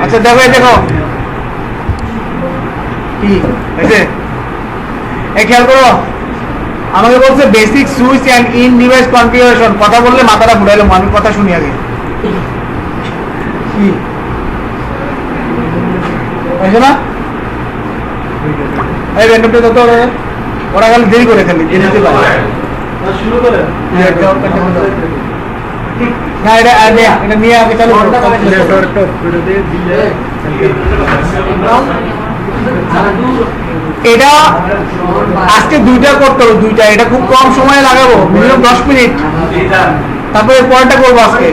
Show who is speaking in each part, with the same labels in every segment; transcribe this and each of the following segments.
Speaker 1: আচ্ছা দেখো এই দেখো কি আছে এই খেয়াল করো আমাকে বলছে basic switch and end device configuration কথা বললে মাথাটা ঘুরাইলো আমি কথা শুনি আগে কি বুঝছো না এই র্যান্ডমটা যত ওরা খালি দেরি করে খালি শুরু করে না এটা এটা নিয়ে আগে চালু করো এটা আজকে দুইটা করতে হবে দুইটা এটা খুব কম সময় লাগাবো মিনিমাম 10 মিনিট তারপরে পরেরটা করবো আজকে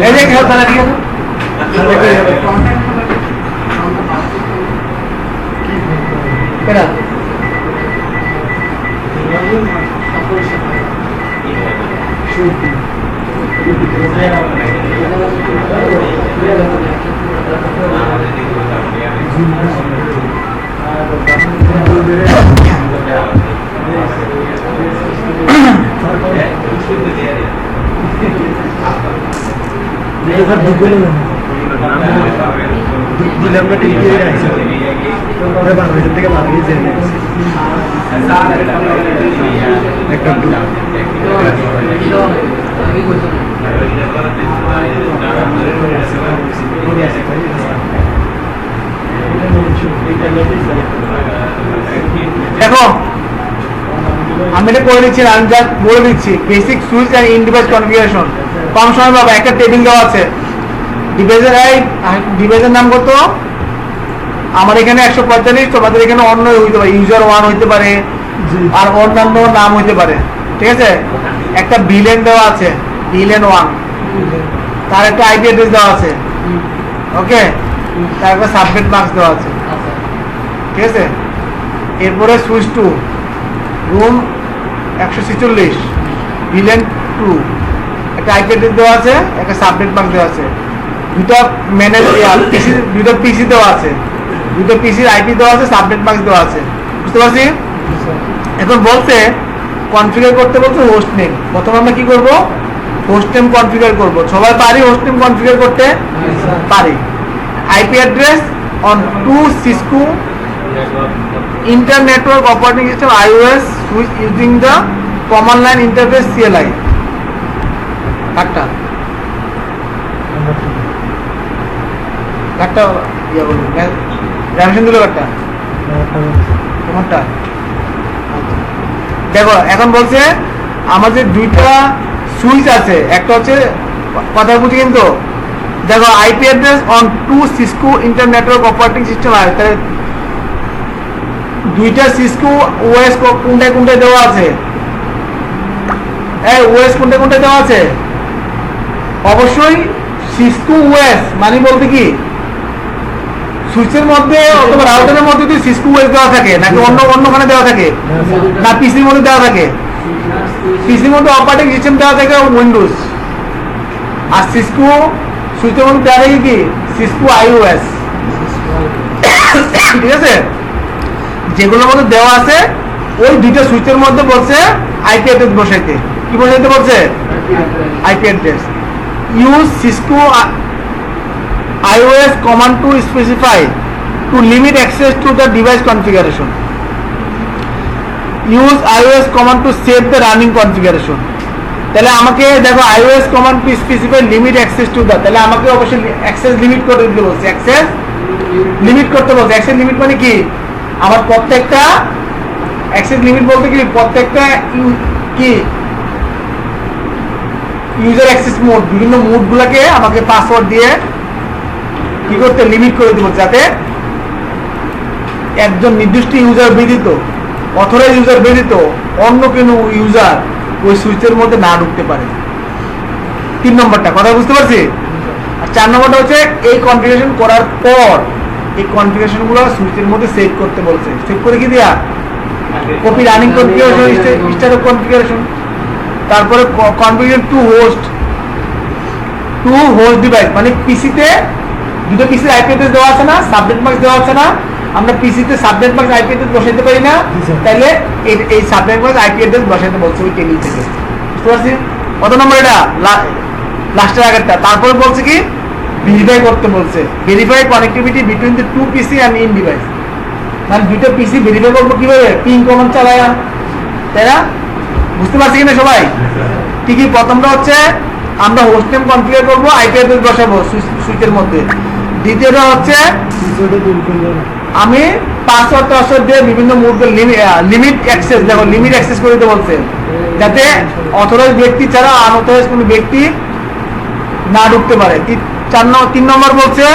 Speaker 1: এই যে খেলা ঠিক আছে কেনা থেকে দেখো আমি এটা করে দিচ্ছি আমি যা বলে দিচ্ছি basic switch and end device configuration কম সময় পাবো একটা টেবিল দেওয়া আছে ডিভাইসের ডিভাইসের নাম কত আমার এখানে 145 তোমাদের এখানে অন্য হইতে পারে ইউজার 1 হইতে পারে আর অন্যান্য নাম হইতে পারে ঠিক আছে একটা ভিলেন দেওয়া আছে ভিলেন 1 তার একটা আইপি অ্যাড্রেস দেওয়া আছে ওকে তার একটা সাবনেট মার্কস দেওয়া আছে ঠিক আছে এরপরে সুইচ 2 রুম 146 ভিলেন 2 একটা আইপি অ্যাড্রেস দেওয়া আছে একটা সাবনেট মার্কস দেওয়া আছে দুটো ম্যানেজ পিসি দুটো পিসি দেওয়া আছে দুটো পিসির আইপি দেওয়া আছে সাবনেট মার্কস দেওয়া আছে বুঝতে পারছি এখন বলছে কনফিগার করতে বলছে হোস্ট নেম প্রথমে আমরা কি করব হোস্ট নেম কনফিগার করব সবাই পারি হোস্ট নেম কনফিগার করতে পারি IP address on two Cisco internetwork operating system iOS using the common line interface CLI কাটটা কাটটা ইয়া বলুন গ্রামেশন দিল কাটটা তোমারটা দেখো এখন বলছে আমাদের দুইটা সুইচ আছে একটা হচ্ছে কথা বুঝি কিন্তু দেখো IP address on two Cisco internetwork operating system আছে তাহলে দুইটা সিসকো ওএস কোনটায় কোনটায় দেওয়া আছে এই ওএস কোনটায় কোনটায় দেওয়া আছে অবশ্যই সিসকো ওএস মানে বলতে কি সুইচের মধ্যে অথবা রাউটারের মধ্যে যদি সিসকো ওএস দেওয়া থাকে নাকি অন্যখানে দেওয়া থাকে না পিসির মধ্যে দেওয়া থাকে পিসির মধ্যে অপারেটিং সিস্টেম দেওয়া থাকে উইন্ডোজ আর সিসকো সুইচের মধ্যে দেওয়া থাকে কি সিসকো iOS ঠিক আছে যেগুলোর মধ্যে দেওয়া আছে ওই দুইটা সুইচের মধ্যে বলছে আইপি অ্যাড্রেস বসাইতে কি বসাইতে বলছে IP address use Cisco iOS command to specify to limit access to the device configuration. Use iOS command to save the running configuration. তাহলে আমাকে দেখো iOS command to specify limit access to the তাহলে আমাকে অবশ্যই access limit করে দিতে বলছে access limit করতে বলছে অ্যাক্সেস লিমিট মানে কি আমার প্রত্যেকটা অ্যাক্সেস লিমিট বলতে কি প্রত্যেকটা কি ইউজার অ্যাক্সেস মোড বিভিন্ন মোডগুলোকে আমাকে পাসওয়ার্ড দিয়ে কি করতে লিমিট করে দিব যাতে একজন নির্দিষ্ট ইউজার ব্যতীত অথরাইজ ইউজার ব্যতীত অন্য কোনো ইউজার ওই সুইচের মধ্যে না ঢুকতে পারে 3 নম্বরটা কথা বুঝতে পারছি আর 4 নম্বরটা হচ্ছে এই কনফিগারেশন করার পর এই কনফিগারেশনগুলো সুইচের মধ্যে সেভ করতে বলছে সেভ করে কি দেয়া copy running configuration start configuration তারপরে কনফিগারেশন টু হোস্ট ডিভাইস মানে পিসিতে দুটো পিসি আইপি অ্যাড্রেস দেওয়া আছে না, সাবনেট মাস্ক দেওয়া আছে না, আমরা পিসিতে সাবনেট মাস্ক আইপি অ্যাড্রেস বসাইতে পারি না, তাহলে এই সাবনেট মাস্ক আইপি অ্যাড্রেস বসাইতে বলছে ওই টেবিল থেকে। বুঝতে পারছি? কত নম্বর এটা? লাস্টের আগেরটা। তারপরে বলছে কি ভেরিফাই করতে বলছে, verify connectivity between the two PC and end device. মানে দুটো পিসি ভেরিফাই করবো কিভাবে? পিন কমন চালায়, তাই না? বুঝতে পারছি কিনা সবাই? ঠিকই। প্রথমটা হচ্ছে আমরা হোস্ট নেম কনফিগার করবো, আইপি অ্যাড্রেস বসাবো সুইচের মধ্যে। দ্বিতীয়টা হচ্ছে আমি পাসওয়ার্ড দিয়ে বিভিন্ন মুহূর্তে লিমিট অ্যাক্সেস, দেখো লিমিট অ্যাক্সেস করে দিতে বলছে, যাতে অথরাইজ ব্যক্তি ছাড়া আনঅথরাইজ কোনো ব্যক্তি না ঢুকতে পারে। 3 নম্বর বলছে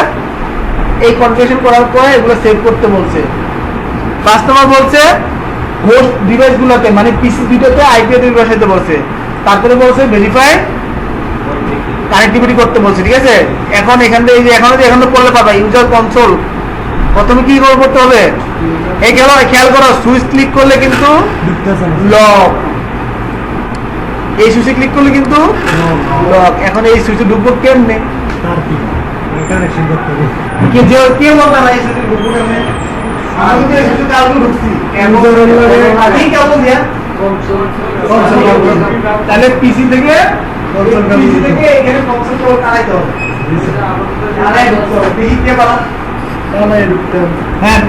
Speaker 1: এই কনফিগারেশন করার পরে এগুলো সেভ করতে বলছে। 5 নম্বর বলছে হোস্ট ডিভাইসগুলোতে মানে পিসি দুটোতে আইপি অ্যাড্রেস বসাইতে বলছে। তারপরে বলছে ভেরিফাই কানেক্টিভিটি করতে বলছে। ঠিক আছে, এখন এখান থেকে এই যে এখানে করলে পাবা ইউজার কনসোল। প্রথমে কি করতে হবে? এই খেয়াল করো, সুইচ ক্লিক করলে কিন্তু লক, এই সুইচে ক্লিক করলে কিন্তু লক। এখন এই সুইচে ঢুকবো কেমনে? কে বলতে না এই সুইচে ঢুকবো কেমনে? আমি তো এই সুইচে কালকে ঢুকছি, তাহলে পিসি থেকে এখানে কনসোল কেবল টানাইতে হবে। হ্যাঁ,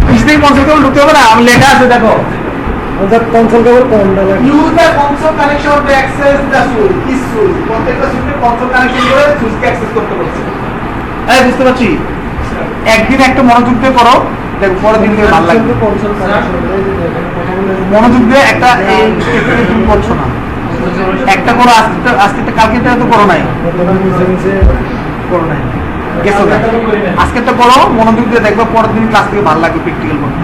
Speaker 1: পিসি থেকে কনসোল কেবল ঢুকতে হবে না, আমি লেখা আছে দেখো
Speaker 2: console cable
Speaker 1: use the console connection to access the switch. ইস সুইচ প্রত্যেকটা সুইচে কনসোল কানেকশন করে সুইচকে অ্যাক্সেস করতে বলছে। এই বুঝতে পারছি? একদিন একটা মনোযোগ দিয়ে করো, দেখো পরের দিন থেকে ভালো লাগবে। মনোযোগ দিয়ে একটা এই স্টেপটা তুমি করছো না, একটা করো আজকে আজকে কালকে তো করো নাই, করো নাই গেছো না, আজকে তো করো মনোযোগ দিয়ে, দেখবে পরের দিন ক্লাস থেকে ভালো লাগবে। প্র্যাকটিক্যাল করতে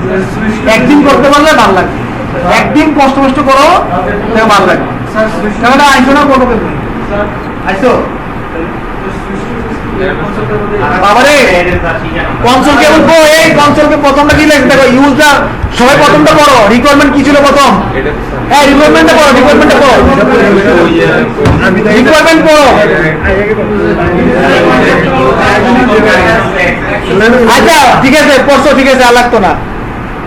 Speaker 1: একদিন করতে পারলে ভালো লাগবে, একদিন কষ্ট করো দেখো ভালো লাগবে। তাহলে আইসো না করবো কিন্তু আইসো বাবারে কনসোল কেবল গো। এই কনসোলকে প্রথমটা কি লেখা দেখো, ইউজার সবাই প্রথমটা পড়ো। রিকোয়ারমেন্ট কি ছিল প্রথম? হ্যাঁ রিকোয়ারমেন্টটা পড়ো, রিকোয়ারমেন্টটা পড়ো, রিকোয়ারমেন্ট পড়ো। আচ্ছা ঠিক আছে পড়ছো, ঠিক আছে আর লাগতো না।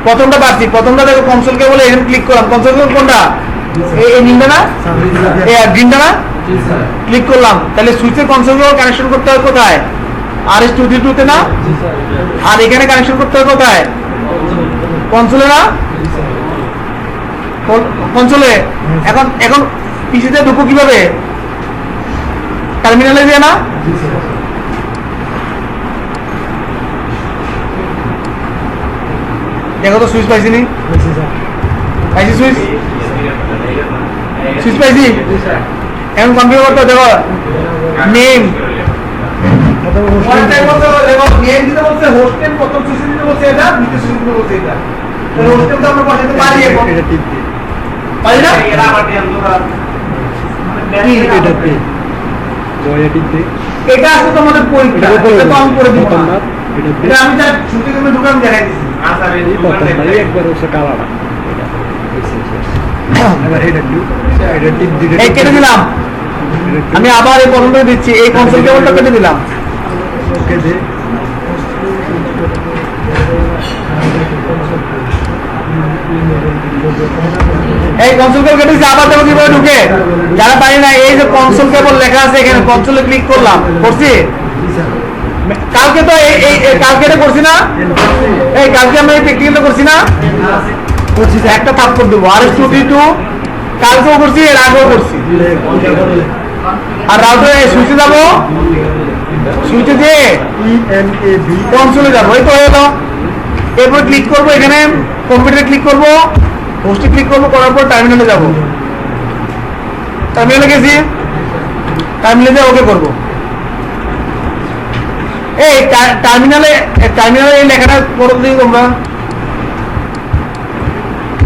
Speaker 1: প্রথমটা পাচ্ছি, প্রথমটা দেখো কনসোল কেবল এখানে ক্লিক করলাম। কনসোল কেবল কোনটা? এই নীলটা না, এই গ্রিনটা না? ক্লিক করলাম। তাহলে সুইচের কনসোল কেবল কানেকশন করতে হয় কোথায়? RS-232 তে না? আর এখানে কানেকশন করতে হয় কোথায়? কনসোলে না? কনসোলে। এখন পিসিতে ঢুকবো কিভাবে? টার্মিনালে দিয়ে না? দেখো তো সুইচ পাইছি নি? পাইছি সুইচ, সুইচ পাইছি। এখন কনফিগার করতে দেখো নেম, নেম দিতে বলছে হোস্ট নেম, প্রথম সুইচ দিতে বলছে এটা, দ্বিতীয় সুইচ দিতে বলছে এটা। তাহলে হোস্ট নেমটা আমরা বসাতে পারি, এখন পারি না? এটা আছে তোমাদের পরীক্ষা, এটা তো আমি করে দিব না, এটা আমি যা ছুটি করে ঢুকাম দেখাই দিছি। এই কেটে দিলাম আমি, আবার এই প্রথম দিচ্ছি, এই কনসোল কেবলটা কেটে দিলাম। এই কনসোল কেবল কেটেছি, আবার দেখো কিভাবে ঢুকে। যারা পারি না, এই যে কনসোল কেবল লেখা আছে এখানে, কনসোলে ক্লিক করলাম, করছি। কালকে তো এই কালকে এটা করছি না, এই কালকে আমরা এই প্র্যাকটিক্যালটা করছি না, একটা থাপ্পড় দেবো। RS-232 কালকেও করছি, এর আগেও করছি। আর রাউটারে সুইচে যাবো, সুইচে দিয়ে কনসোলে যাবো, এই তো হয়ে গেল। এরপর ক্লিক করবো, এখানে কম্পিউটারে ক্লিক করবো, হোস্টে ক্লিক করবো, করার পর টার্মিনালে যাবো। টার্মিনালে গেছি, টার্মিনালে দিয়ে ওকে করবো। এই টার্মিনালে এই লেখাটা পড়ো দিই তোমরা।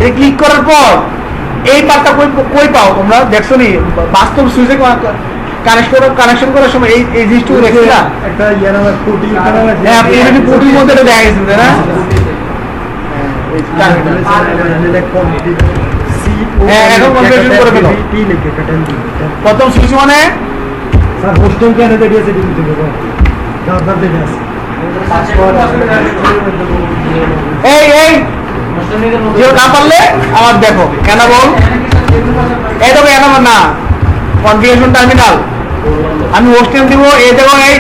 Speaker 1: এই ক্লিক করার পর এই পার্টটা কই পাও তোমরা? দেখছো নি বাস্তব সুইচে কানেকশন করার সময় এই জিনিসটুকু দেখছি না,
Speaker 2: একটা ইয়া নামে পুটি
Speaker 1: হ্যাঁ পুটির মধ্যে এটা দেখা গেছে তাই না? হ্যাঁ এখন কনফিগারেশন করে ফেলো। প্রথম সুইচ মানে
Speaker 2: স্যার হোস্টিং কেন দেখিয়েছে আপনার দেখে আছে
Speaker 1: এই যে না পারলে আমার দেখো এনাবল, এই দেখো এনাবল না কনফিগারেশন টার্মিনাল, আমি হোস্ট নেম দিব, এই দেখো এই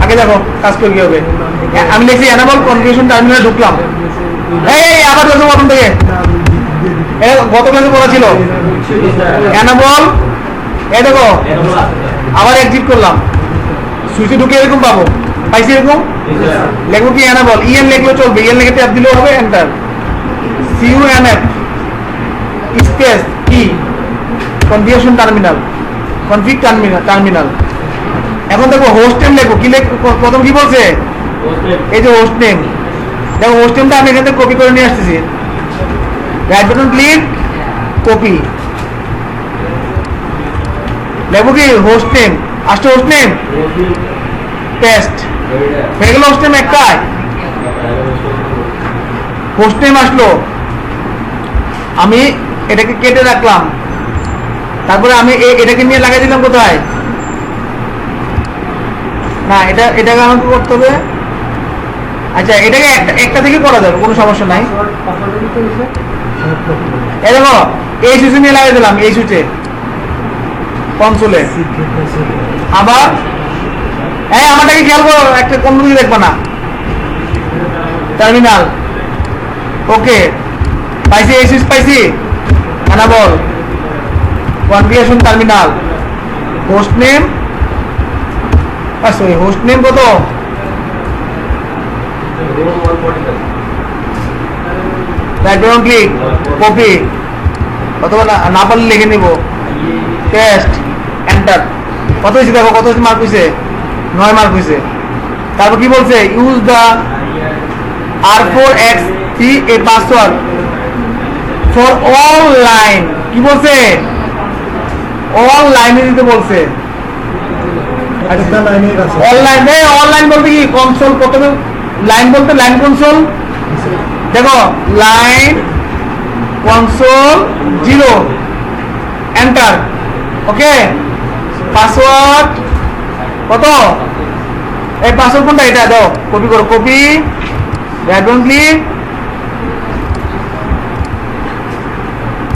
Speaker 1: আগে দেখো কাজ করে কি হবে, আমি লিখছি এনাবল কনফিগারেশন টার্মিনাল, ঢুকলাম, এই আবার দেখো প্রথম থেকে, গত ক্লাসে পড়া ছিল এনাবল, এই দেখো আবার এক্সিট করলাম, সুইচে ঢুকে এরকম পাবো, পাইছি এরকম, লিখবো কি এনাবল, ইএন লিখলেও চলবে, ইএন লিখে ট্যাপ দিলেও হবে, এন্টার, CUNF স্পেস কি কনফিগারেশন টার্মিনাল, কনফিগ টার্মিনাল। এখন দেখো হোস্ট নেম লিখবো, কি প্রথম কি বলছে, এই যে হোস্ট নেম, দেখো হোস্ট নেমটা আমি এখান থেকে কপি করে নিয়ে আসতেছি, রাইট বাটন ক্লিক, কপি, লিখবো কি হোস্ট নেম, আসছে হোস্ট নেম, পেস্ট হয়ে গেল, হোস্ট নেম একটাই, হোস্ট নেম আসলো, আমি এটাকে কেটে রাখলাম, তারপরে আমি এটাকে নিয়ে লাগাই দিলাম কোথায়, না এটাকে আমাকে করতে হবে, আচ্ছা এটাকে একটা থেকে করা যাবে, কোনো সমস্যা নাই, এই দেখো এই সুইচে নিয়ে লাগাই দিলাম, এই সুইচে কনসোলে, আবার এই আমারটাকে খেয়াল করো, একটা কোন দিকে দেখবা না, টার্মিনাল, ওকে পাইছি, এই সুইচ পাইছি, enable configuration terminal, host name, sorry host name কত, রাইট বাটন ক্লিক, কপি, অথবা না পারলে লিখে নিব, পেস্ট, এন্টার, কত হয়েছে দেখো, কত মার্ক হয়েছে, 9 মার্ক হয়েছে। তারপর কি বলছে, use the R4X3 a password for all line, কি বলছে, অল লাইনে দিতে বলছে, অনলাইন, অনলাইন বলতে কি কনসোল, প্রথমে লাইন বলতে লাইন কনসোল, দেখো লাইন কনসোল 0, এন্টার, ওকে, পাসওয়ার্ড কত, এই পাসওয়ার্ড কোনটা, এটা দাও, কপি করো, copy, right button click,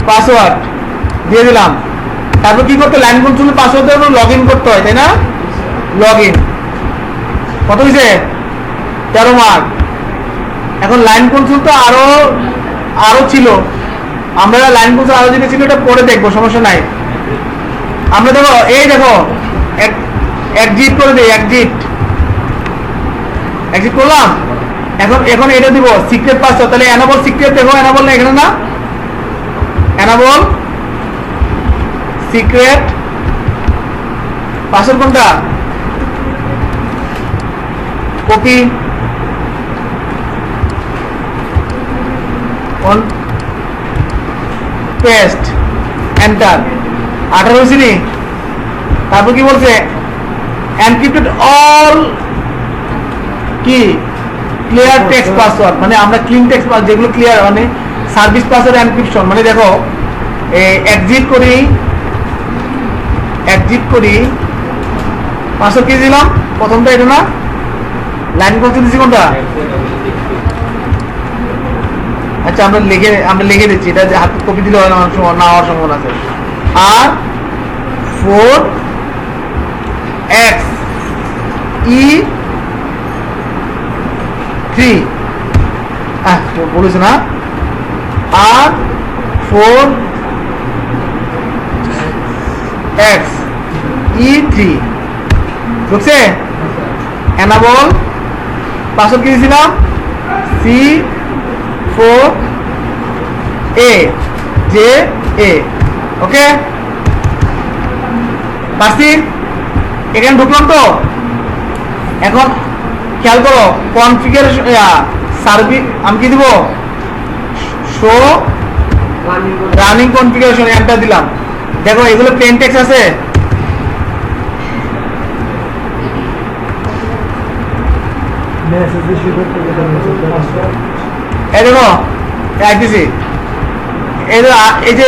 Speaker 1: password দিয়ে দিলাম, তারপর কি করতে, লাইন কনসোলের পাসওয়ার্ড দিয়ে লগ ইন করতে হয়, তাই না, লগ ইন, কত হয়েছে 13 মার্ক। এখন লাইন কনসোল তো আরো ছিল, আমরা লাইন কনসোল আরো যেটা ছিল এটা পরে দেখবো, সমস্যা নাই, আমরা দেখো এই দেখো এক্সিট করে দিই, এক্সিট করলাম, এখন এটা দিব সিক্রেট পাসওয়ার্ড, তাহলে এনাবল সিক্রেট, দেখো এনাবল না এখানে, না এনাবল সিক্রেট পাসওয়ার্ড কোনটা, কপি, পেস্ট, এন্টার, 18 হয়েছে নি, তারপর কি বলছে, এনক্রিপ্টেড অল কি ক্লিয়ার টেক্সট পাসওয়ার্ড, মানে আমরা ক্লিন টেক্সট যেগুলো ক্লিয়ার, মানে সার্ভিস পাসওয়ার্ড এনক্রিপশন, মানে দেখো এক্সিট করি পাসওয়ার্ড কি দিলাম, প্রথমটা এটা না, লাইন করতে দিচ্ছি কোনটা, আচ্ছা আমরা লিখে দিচ্ছি, এটা যে হাতে কপি দিলে না হওয়ার সম্ভাবনা আছে, আর 4XE3 বলেছে না, আর 4XE3 বুঝছে, এনাবল পাসওয়ার্ড কি দিয়েছিলাম, C4AJA, ওকে পাচ্ছি, এখানে ঢুকলাম তো, এখন খেয়াল করো কনফিগারেশন সার্ভিস, আমি কি দিব, শো রানিং কনফিগারেশন, এন্টার দিলাম, দেখো এগুলো প্লেন টেক্সট আছে, এই দেখো দিছি, এই যে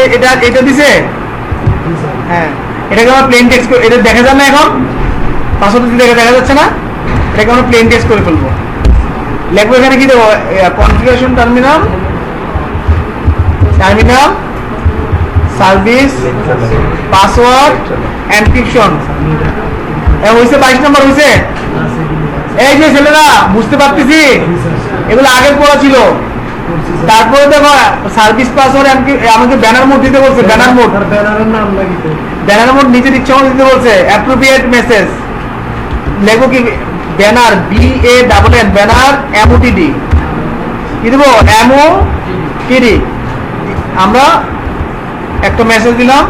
Speaker 1: এটা দিছে, হ্যাঁ এটাকে আমার প্লেন টেক্সট, এটা দেখা যায় না, এখন পাসওয়ার্ড দেখা যাচ্ছে না, এটাকে আমরা প্লেন টেক্সট করে ফেলবো। লিখবো এখানে কি দেবো, configuration terminal service password encryption. হয়েছে 22 নম্বর হয়েছে। এই যে ছেলেরা বুঝতে পারতেছি, এগুলো আগের পড়া ছিল। তারপরে দেখো সার্ভিস পাসওয়ার্ড আমাকে ব্যানার মোড দিতে বলছে, ব্যানার মোড,
Speaker 2: ব্যানারের নাম লাগিতে
Speaker 1: ব্যানার মোড নিজের ইচ্ছা মতো দিতে বলছে। অ্যাপ্রোপ্রিয়েট মেসেজ লেখো কি, ব্যানার BANN ব্যানার MOTD কি দেবো, MOTD। আমরা একটা মেসেজ দিলাম,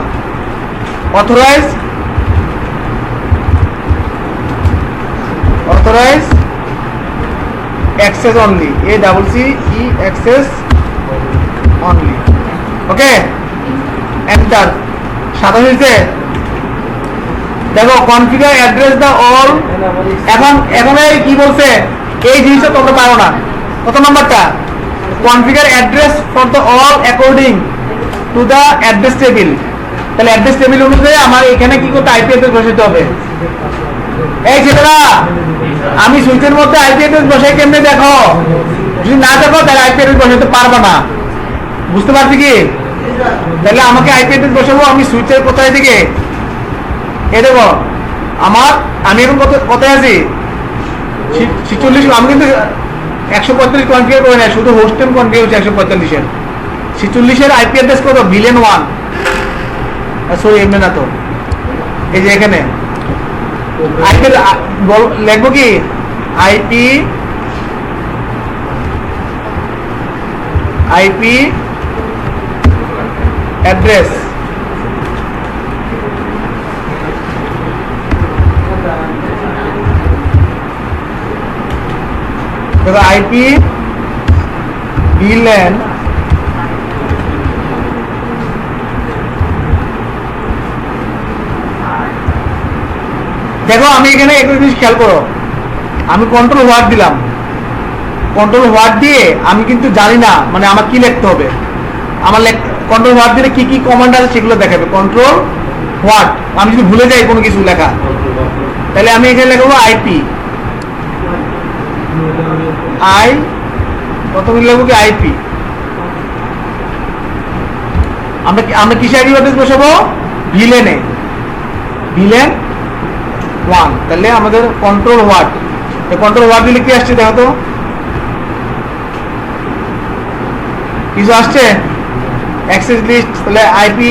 Speaker 1: authorize access only, ACCE access only. Okay, enter. সাদা হয়েছে। দেখো কনফিগার অ্যাড্রেস দা অল। এখন এই কি বলছে, এই জিনিসটা তোমরা পারো না। কত নাম্বারটা, configure address for the all according to the address table. তাহলে অ্যাড্রেস টেবিল অনুযায়ী আমার এখানে কি করতে, আইপি অ্যাড্রেস বসাতে হবে। এই ছেলেরা, আমি সুইচের মধ্যে আইপি অ্যাড্রেস বসাই কেমনে দেখো, যদি না দেখো তাহলে আইপি অ্যাড্রেস বসাতে পারবা না। বুঝতে পারছি কি? তাহলে আমাকে আইপি অ্যাড্রেস বসাবো আমি সুইচের কোথায় দিকে, এ দেখো আমি এখন কোথায় আছি, 46। আমি কিন্তু 145 কনফিগার করে নাই, শুধু হোস্ট নেম কনফিগার হচ্ছে 145-এর। 46-এর আইপি অ্যাড্রেস কত, ভিলেন 1, সরি এমনি না তো, এই যে এখানে আইপি লিখবো কি, আইপি অ্যাড্রেস আইপি ভিলেন দেখো আমি এখানে একটা জিনিস খেয়াল করো, আমি কন্ট্রোল ওয়ার্ড দিলাম, কন্ট্রোল ওয়ার্ড দিয়ে আমি কিন্তু জানি না মানে আমার কি লিখতে হবে। আমার কন্ট্রোল ওয়ার্ড দিলে কি কি কমান্ড আছে সেগুলো দেখাবে কন্ট্রোল ওয়ার্ড। আমি যদি ভুলে যাই কোনো কিছু লেখা, তাহলে আমি এখানে লিখবো আইপি, প্রথমে লিখবো কি আইপি। আমরা কিসে আইপি অ্যাড্রেস বসাবো, ভিলেনে, ভিলেন 1। তাহলে আমাদের কন্ট্রোল ওয়ার্ড, কন্ট্রোল ওয়ার্ড দিলে কি আসছে দেখো তো, কিছু আসছে, অ্যাক্সেস লিস্ট। তাহলে আইপি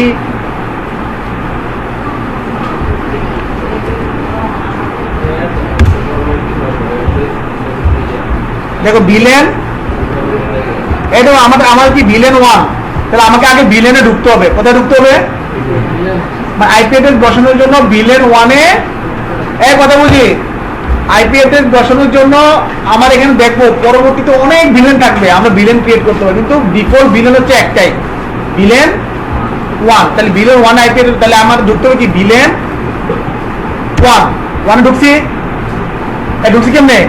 Speaker 1: দেখো ভিলেন, এই দেখো আমার কি ভিলেন 1। তাহলে আমাকে আগে ভিলেনে ঢুকতে হবে। কোথায় ঢুকতে হবে, আইপি অ্যাড্রেস বসানোর জন্য ভিলেন 1-এ। এই কথা বুঝি, আইপি অ্যাড্রেস বসানোর জন্য আমার এখানে দেখবো পরবর্তীতে অনেক ভিলেন থাকবে, আমরা ভিলেন ক্রিয়েট করতে পারি, কিন্তু ডিফল্ট ভিলেন হচ্ছে একটাই, ভিলেন 1। তাহলে ভিলেন 1 আইপি অ্যাড্রেস, তাহলে আমার ঢুকতে হবে কি, ভিলেন 1 ঢুকছি। ঢুকছি কেমনে,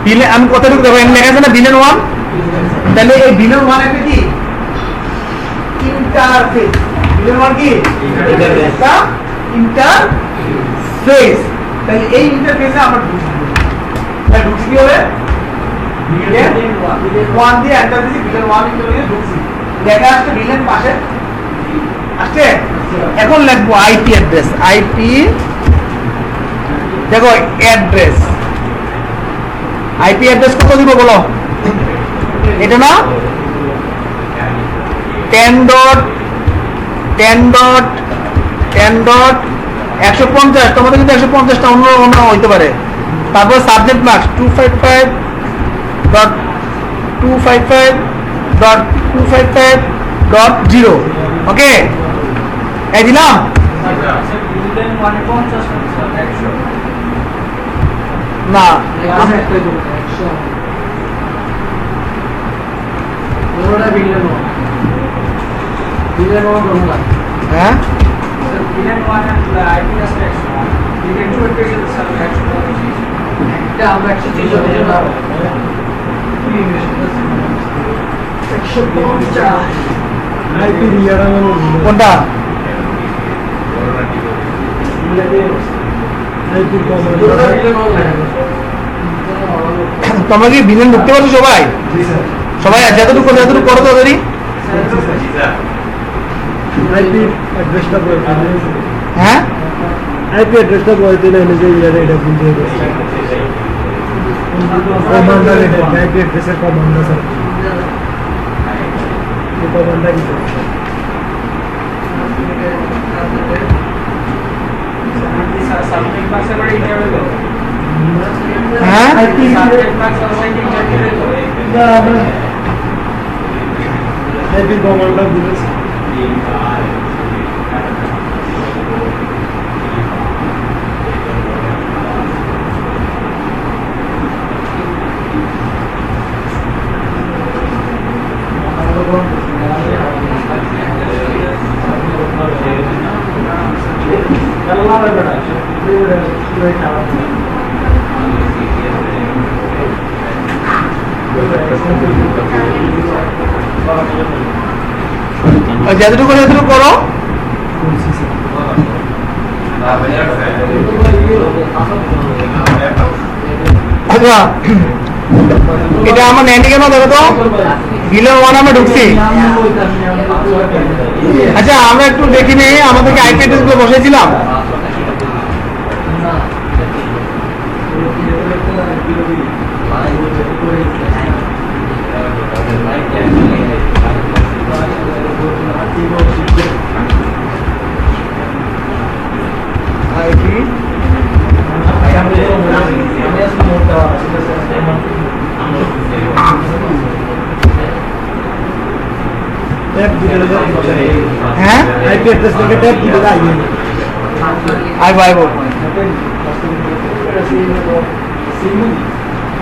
Speaker 1: ভিলেন আমি কোথায় ঢুকতে হবে, এখানে লেখা আছে না ভিলেন 1। তাহলে এই ভিলেন 1 একটা কি, ইন্টারফেস। ভিলেন 1 কি, ইন্টারফেস। তাহলে এই ইন্টারফেসে আমরা ঢুকছি কি হবে, ভিলেন 1 দিয়ে এন্টার দিছি, ভিলেন 1 ইন্টারফেসে ঢুকছি, লেখা আসছে ভিলেন পাশে আসছে। এখন লিখবো আইপি অ্যাড্রেস, আইপি দেখো অ্যাড্রেস, আইপি অ্যাড্রেস কত দিব বলো, এটা না 10.10.10.150, তোমাদের কিন্তু 150টা অন্য অন্য হইতে পারে। তারপর সাবজেক্ট মার্কস 255.255.255.0। ওকে, এই দিলাম। না হ্যাঁ, কোনটা
Speaker 2: আইপি কমান্ডার
Speaker 1: তোমরা কি ভিলেন ঢুকতে পারছো সবাই? সবাই যতটুকু করো তাড়াতাড়ি।
Speaker 2: আইপি অ্যাড্রেসটা বলে দিন।
Speaker 1: হ্যাঁ
Speaker 2: আইপি অ্যাড্রেসটা বলে দিন এনে যে ইয়ারে এটা বুঝে গেছে কমান্ডার এটা আইপি অ্যাড্রেসের কমান্ডার স্যার এই কমান্ডার কি
Speaker 1: হ্যাঁ
Speaker 2: আইপি কমান্ডার বুঝেছে
Speaker 1: যতটুকু করো। আচ্ছা এটা আমার নেটে কেন দেখো তো ভিলেন 1 আমরা ঢুকছি। আচ্ছা আমরা একটু দেখি নি আমাদেরকে আইপি অ্যাড্রেস গুলো বসাইছিলাম। আইপি
Speaker 2: ট্যাব দিতে হবে
Speaker 1: হ্যাঁ
Speaker 2: আইপি অ্যাড্রেস থেকে ট্যাব দিতে হবে
Speaker 1: আইবো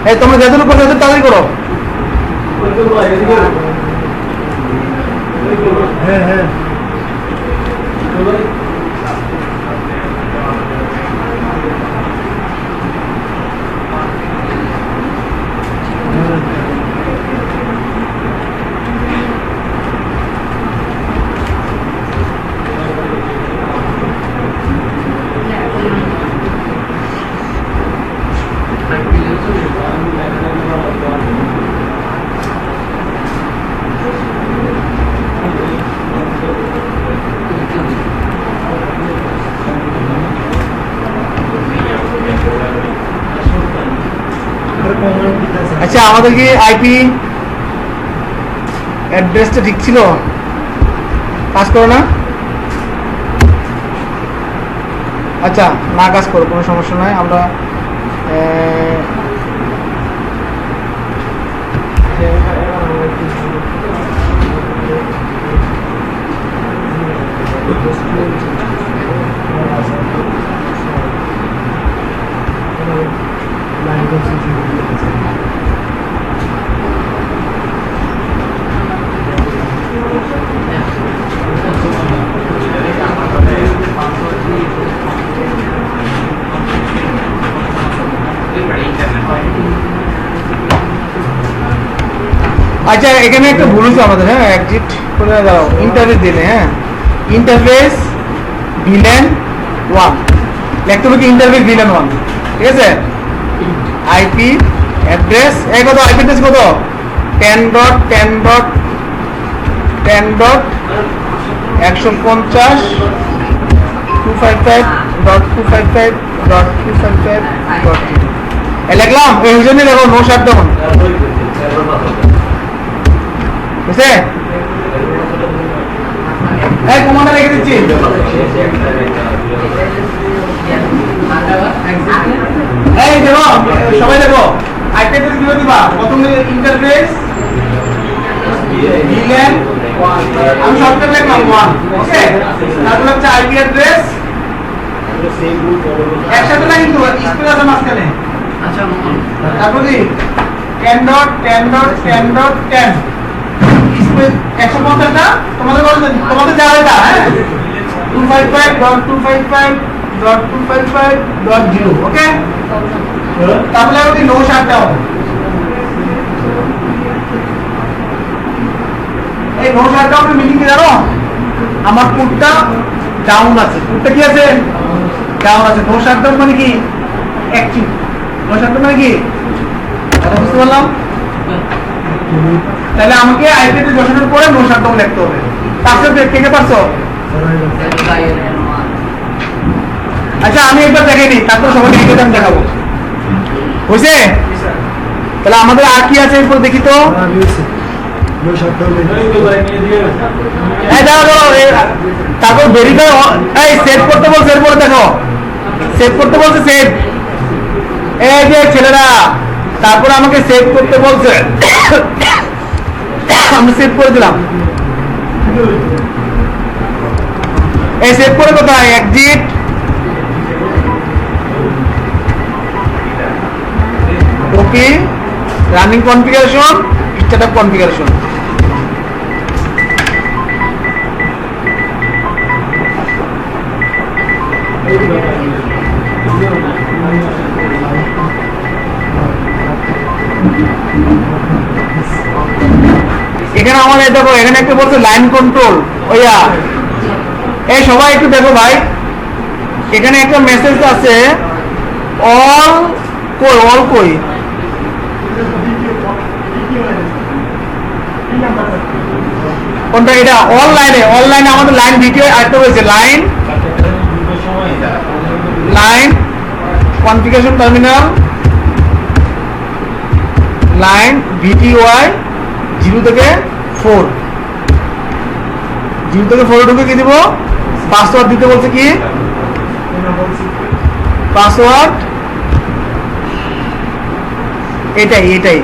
Speaker 1: এই তোমরা যতটুকু করো তাড়াতাড়ি করো।
Speaker 2: হ্যাঁ হ্যাঁ
Speaker 1: আচ্ছা আমাদের কি আইপি অ্যাড্রেসটা ঠিক ছিল? কাজ করো না? আচ্ছা না কাজ করো কোনো সমস্যা নাই। আমরা আচ্ছা এখানে একটা ভুল হচ্ছে আমাদের। হ্যাঁ এক্সিট করে দাও ইন্টারফেস দিলে। হ্যাঁ ইন্টারফেস ভিলেন 1 লিখতে হবে কি ইন্টারফেস ভিলেন 1 ঠিক আছে। আইপি অ্যাড্রেস এই কত আইপি অ্যাড্রেস কত 10.10.155.255.255.255. লিখলাম এই জন্যই দেখো নো শাটডাউন বুঝছে। এই কমান্ডার রেখে দিচ্ছি। এই দেখো সবাই দেখো আইপি অ্যাড্রেস কি দিবা প্রথমে ইন্টারফেস ভিলেন 1 আমি শর্টকাট লিখলাম 1 ওকে। তারপর হচ্ছে আইপি অ্যাড্রেস একসাথে না কিন্তু স্পেস আছে মাঝখানে। আচ্ছা তারপর কি 10.10.10.10 স্পেস 150টা তোমাদের বলে দেন তোমাদের যা এটা। হ্যাঁ 255.255.255.0 ওকে। তাহলে ওই নো শাটডাউন এই নো শাটডাউনের মিনিং কি জানো? আমার পুটটা ডাউন আছে। পুটটা কি আছে কেমন আছে? নো শাটডাউন মানে কি? অ্যাক্টিভ। নো শাটডাউন মানে কি? কথা বুঝতে পারলাম? তাহলে আমাকে আইপিতে বসানোর পরে নো শাটডাউন লিখতে হবে। তারপরে কে কে পারছো? আচ্ছা আমি একবার দেখে নিই, তারপর সবাই লিখে আমি দেখাবো। বুঝছে? তাহলে আমাদের আর কি আছে এরপর দেখি তো। তারপর ভেরিফাই, এই সেভ করতে বলছে, এরপরে দেখো সেভ করতে বলছে, সেভ। এই যে ছেলেরা, তারপর আমাকে সেভ করতে বলছে, আমি সেভ করে দিলাম। এই সেভ করে কোথায়? এক্সিট, ওকে, রানিং কনফিগারেশন, স্টার্টআপ কনফিগারেশন। এখানে আমাদের দেখো, এখানে একটা বলছে লাইন কন্ট্রোল। ওইয়া এই সবাই একটু দেখো ভাই, এখানে একটা মেসেজ আছে, অল কই, অল কই, কোনটা? এটা অনলাইনে, অনলাইনে আমাদের লাইন ভিডিও আরেকটা হয়েছে, line line configuration terminal, line VTY 0 থেকে 4, 0 থেকে 4 ঢুকে কি দিব? পাসওয়ার্ড দিতে বলছে। কি পাসওয়ার্ড? এটাই এটাই,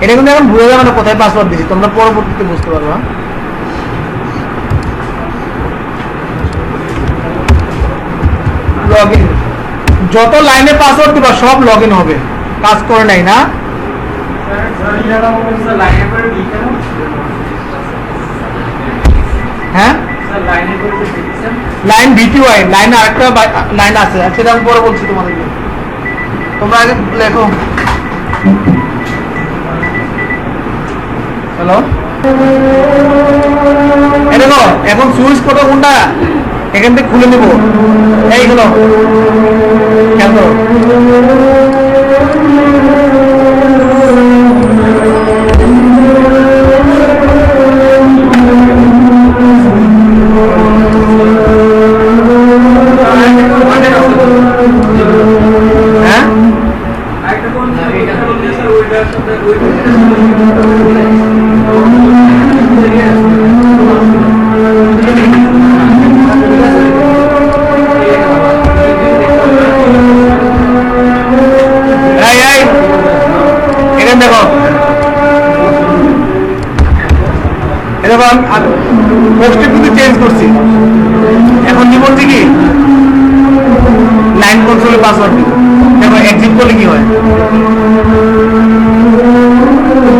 Speaker 1: এটা কিন্তু এখন ভুলে যাবে না কোথায় পাসওয়ার্ড দিচ্ছি, তোমরা পরবর্তীতে বুঝতে পারবা। লগ ইন, যত লাইনে পাসওয়ার্ড দিবা সব লগ ইন হবে। কাজ করে নাই না? হ্যাঁ, লাইন ভিটিওয়াই, লাইন আরেকটা লাইন আছে, সেটা আমি পরে বলছি তোমাদেরকে। তোমরা আগে লেখো। হ্যালো, দেখো এখন সুইচ কোড কোনটা, এখান থেকে খুলে নিব। এইগুলো কেন পোস্টে কিন্তু চেঞ্জ করছি। এখন কি বলছি কি, লাইন কন্ট্রোলের পাসওয়ার্ড দিব। দেখো এক্সিট করলে কি হয়,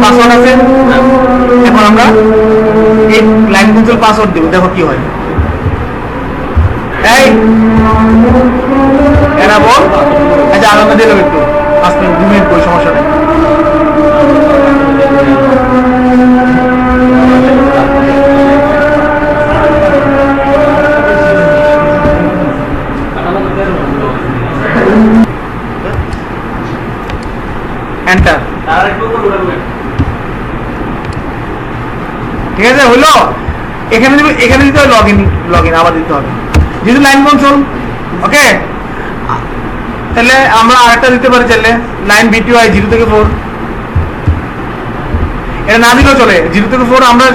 Speaker 1: পাসওয়ার্ড আছে। এখন আমরা এই লাইন কন্ট্রোল পাসওয়ার্ড দিব, দেখো কি হয়। এই এরা বল, আচ্ছা আলাদা দিলাম একটু, 5 মিনিট 2 মিনিট, কোনো সমস্যা নেই। এন্টার, ঠিক আছে হইলো। এখানে এখানে দিতে হবে লগ ইন আবার দিতে হবে, যেহেতু লাইন কন্ট্রোল। ওকে, তাহলে আমরা আরেকটা দিতে পারি চাইলে, লাইন ভিটিওয়াই 0 থেকে 4। এটা না দিলেও চলে, 0 থেকে 4 আমরা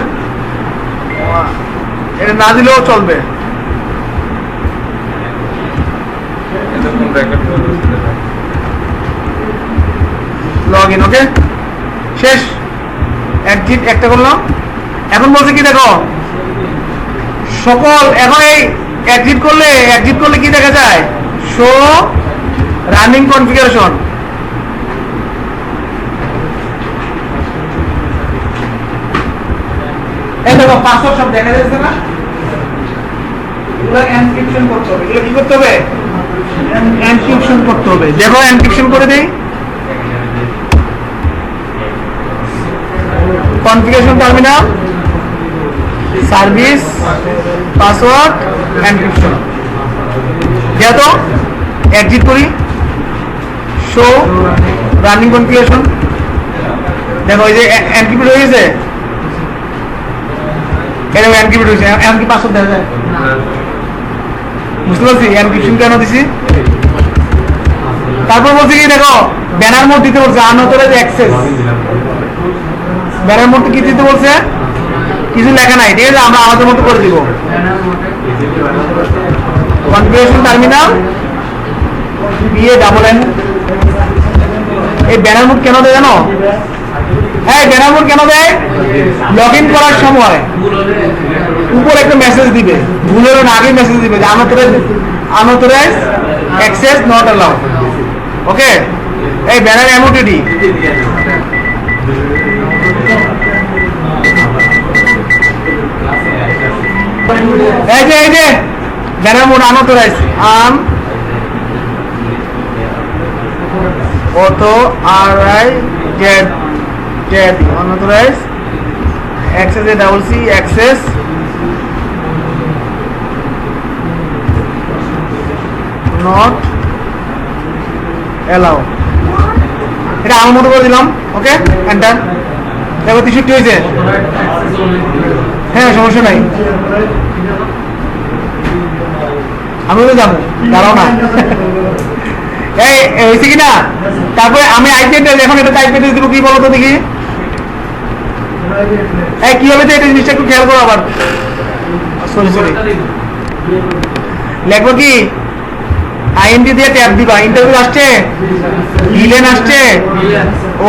Speaker 1: এটা না দিলেও চলবে। লগ ইন, ওকে শেষ। এক্সিট একটা করলাম। এখন বলছে কি দেখো সকল, এখন এই এক্সিট করলে কি দেখা যায়? Show running configuration. এই দেখো পাসওয়ার্ড সব দেখা যাচ্ছে না? এগুলো এনক্রিপশন করতে হবে। এগুলো কি করতে হবে? এনক্রিপশন করতে হবে। দেখো এনক্রিপশন করে দেই। Configuration terminal, service, password, encryption. দেখ তো এক্সিট করি, শো রানিং কনফিগারেশন। দেখো এই যে এনক্রিপ্ট হয়ে গেছে, এরকম এনক্রিপ্ট হয়েছে। এমনকি পাসওয়ার্ড দেখা যায়, বুঝতে পারছি এনক্রিপশন কেন দিছি। তারপর বলছি কি দেখো ব্যানার মোড দিতে বলছে, আনঅথরাইজড অ্যাক্সেস। ব্যানার মোড কি দিতে বলছে, কিছু লেখা নাই, ঠিক আছে, আমরা আমাদের মতো করে দিব। Configuration terminal BANN। এই ব্যানার মোড কেন দেয় জানো? হ্যাঁ, ব্যানার মোড কেন দেয়? লগ ইন করার সময় উপর একটা মেসেজ দিবে, ভুলের আগে মেসেজ দিবে যে unauthorized access not allowed. Okay, এই ব্যানার এমওটিডি। এই যে banner mode unauthorized, unauthorized access a double C access not allowed। এটা আমার মতো করে দিলাম। ওকে, এন্টার। দেখো 63 হয়েছে। হ্যাঁ, সমস্যা নাই, আমি তো যাবো, দাঁড়াও না। এই হয়েছে কিনা? তারপরে আমি আইপি অ্যাড্রেস, এখন এটা আইপি অ্যাড্রেস দিব, কি বলো তো দেখি। এই কি হবে, এটা জিনিসটা একটু খেয়াল করো আবার। সরি লেখবো কি, আইএনডি দিয়ে ট্যাব দিবা। ইন্টারভিউ আসছে, ভিলেন আসছে,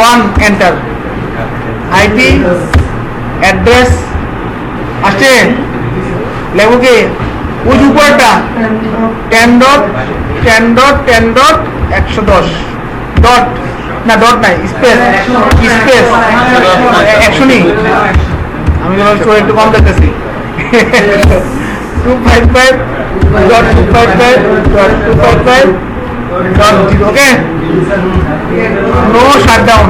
Speaker 1: 1 এন্টার। আইপি অ্যাড্রেস আসছে, লেখবো কি ওই উপরটা 10.10.10.110 ডট, না ডট নাই, স্পেস 100 নি। আমি একটু কম দেখতেছি। 255.255.255.0। ওকে, নো শাটডাউন।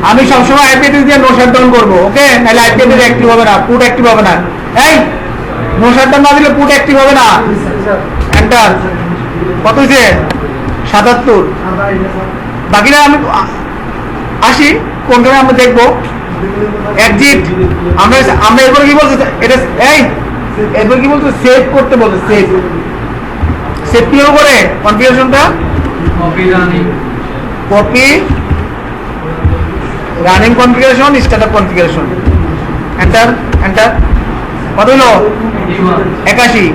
Speaker 1: আমি সবসময় আইপি অ্যাড্রেস দিয়ে নো শাটডাউন করবো। ওকে, নাহলে আইপি অ্যাড্রেস অ্যাক্টিভ হবে না, পুট অ্যাক্টিভ হবে না। এই নো শাটডাউন না দিলে পুট অ্যাক্টিভ হবে না। এন্টার। কত হয়েছে? 77। বাকিরা আমি আসি কোনটা আমরা দেখবো। এক্সিট। আমরা এরপর কি বলছে, এটা এরপর কি বলছে, সেভ করতে বলছে। সেভ কি করে কনফিগারেশনটা, copy running configuration, startup configuration. Enter. কত হলো? 81।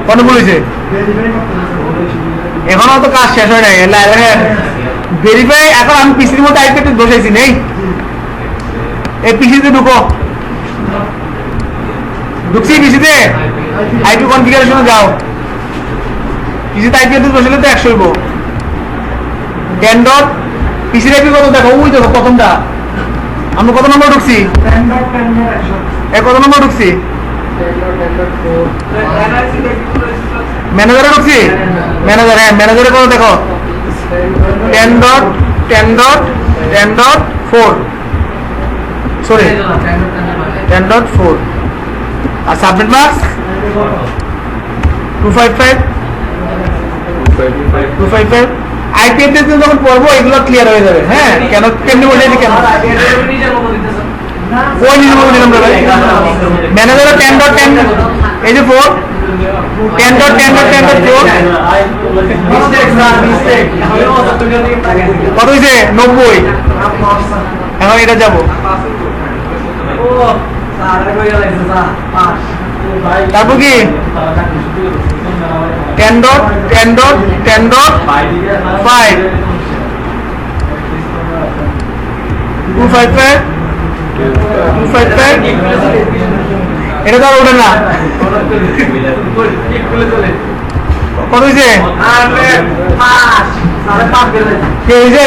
Speaker 1: কত বলেছে? এখনো তো কাজ শেষ হয় নাই। ভেরিফাই। এখন আমি পিসির মধ্যে আইপি অ্যাড্রেস বসাইছি, নেই এই পিসিতে ঢুকছি পিসিতে, আইপি কনফিগারেশনে যাও। পিসিতে আইপি অ্যাড্রেস বসালে তো 100 হইব। 10 ডট পিসির আইপি কত দেখো, ওই দেখো প্রথমটা। আমরা কত নম্বর ঢুকছি? কত নম্বর ঢুকছি? ম্যানেজারে ঢুকছি। ম্যানেজার, হ্যাঁ ম্যানেজারে কত দেখো, 10.10.10.4 সরি 10.4। আর সাবমিট মার্কস 255। আইপি অ্যাড্রেস যখন পড়বো এগুলো ক্লিয়ার হয়ে যাবে। হ্যাঁ, কেন কেমনি বলেছি, কেন ওই নিজের মতো দিলাম ভাই। ম্যানেজারে 10.10, এই যে 4, 10.10.10.4 কত হয়েছে? 90। এখন এটা যাবো, তারপর কি 10.10.10.5 255 এটা তো আর ওঠে না। কত হয়েছে? কে হয়েছে?